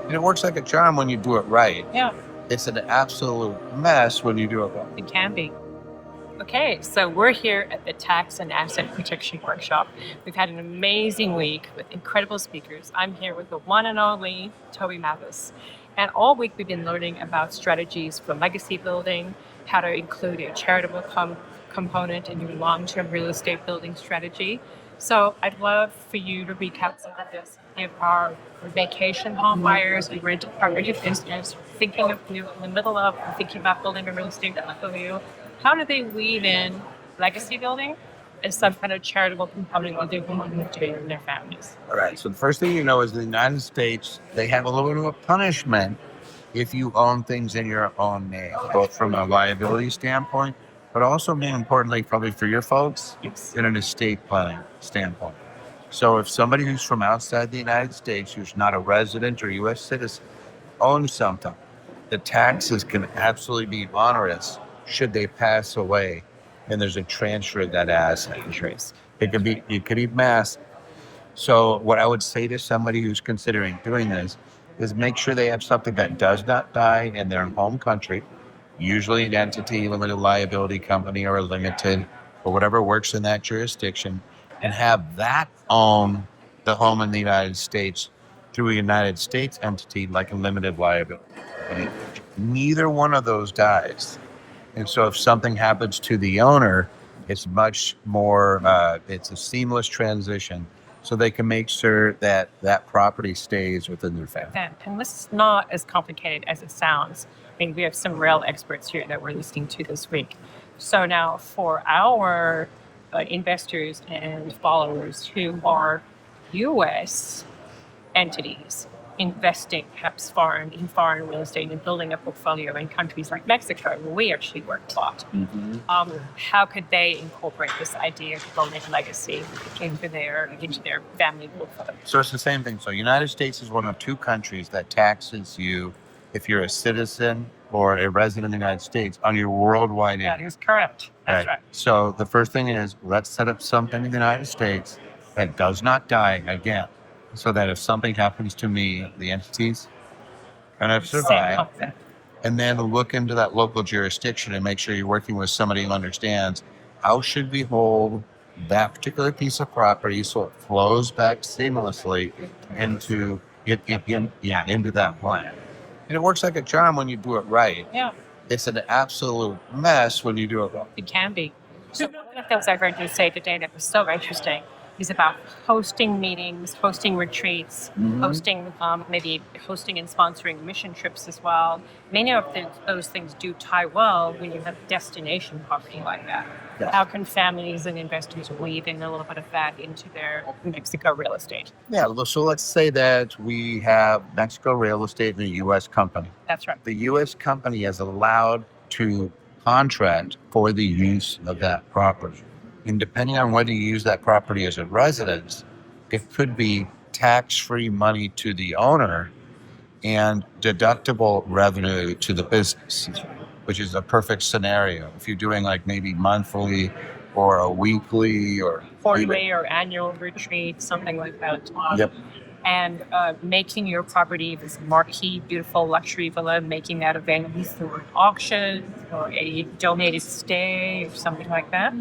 And it works like a charm when you do it right. Yeah, It's an absolute mess when you do it wrong. it can be. Okay, so we're here at the Tax and Asset Protection Workshop. We've had an amazing week with incredible speakers. I'm here with the one and only Toby Mathis. And all week we've been learning about strategies for legacy building, how to include a charitable component in your long-term real estate building strategy. So I'd love for you to recap some of this. If our vacation home buyers and rental property business thinking of you in the middle of thinking about building a real estate portfolio, how do they weave in legacy building as some kind of charitable component that they want to do in their families? All right. So the first thing you know is the United States, they have a little bit of a punishment if you own things in your own name, both from a liability standpoint, but also more importantly, probably for your folks, Yes. in an estate planning standpoint. So if somebody who's from outside the United States, who's not a resident or U.S. citizen, owns something, the taxes can absolutely be onerous should they pass away and there's a transfer of that asset. It could be massive. So what I would say to somebody who's considering doing this is make sure they have something that does not die in their home country, usually an entity, limited liability company, or a limited, or whatever works in that jurisdiction, and have that own the home in the United States through a United States entity like a limited liability. Right? Neither one of those dies. And so if something happens to the owner, it's much more, it's a seamless transition. So they can make sure that that property stays within their family. And this is not as complicated as it sounds. I mean, we have some real experts here that we're listening to this week. So now for our investors and followers who are U.S. entities investing perhaps in foreign real estate and building a portfolio in countries like Mexico, where we actually work a lot. How could they incorporate this idea of building legacy into their family portfolio? So it's the same thing. So United States is one of two countries that taxes you if you're a citizen or a resident of the United States on your worldwide income. That is correct. That's right. So the first thing is let's set up something in the United States that does not die again. So that if something happens to me, the entities kind of Same survive. concept. And then look into that local jurisdiction and make sure you're working with somebody who understands how should we hold that particular piece of property so it flows back seamlessly into that plan. And it works like a charm when you do it right. Yeah, It's an absolute mess when you do it wrong. it can be. So one of the things I heard you say today that was so interesting is about hosting meetings, hosting retreats, hosting maybe hosting and sponsoring mission trips as well. Many of those things do tie well when you have destination property like that. Yeah. How can families and investors weave in a little bit of that into their Mexico real estate? Yeah, so let's say that we have Mexico real estate in a U.S. company. That's right. The U.S. company is allowed to contract for the use of that property. And depending on whether you use that property as a residence, it could be tax-free money to the owner and deductible revenue to the business, which is a perfect scenario. If you're doing like maybe monthly or a weekly or Quarterly or annual retreat, something like that. Yep. And making your property this marquee, beautiful luxury villa, making that available through an auction or a donated stay or something like that.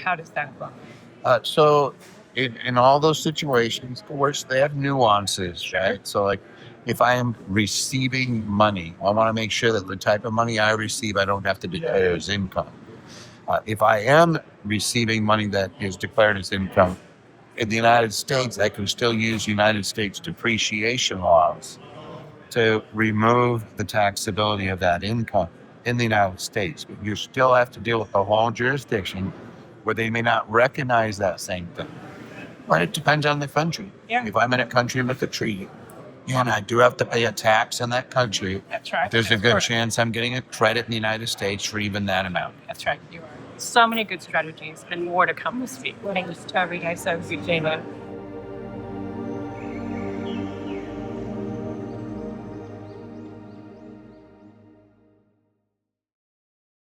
How does that work? So in all those situations, of course, they have nuances, right? So like if I am receiving money, I want to make sure that the type of money I receive, I don't have to declare as income. If I am receiving money that is declared as income, in the United States, I can still use United States depreciation laws to remove the taxability of that income in the United States. But you still have to deal with the whole jurisdiction where they may not recognize that same thing. But it depends on the country. Yeah. If I'm in a country with a treaty and I do have to pay a tax in that country, That's right. there's a Of good course. chance I'm getting a credit in the United States for even that amount. That's right. You are. So many good strategies and more to come this week. Thanks, Toby. I so appreciate it.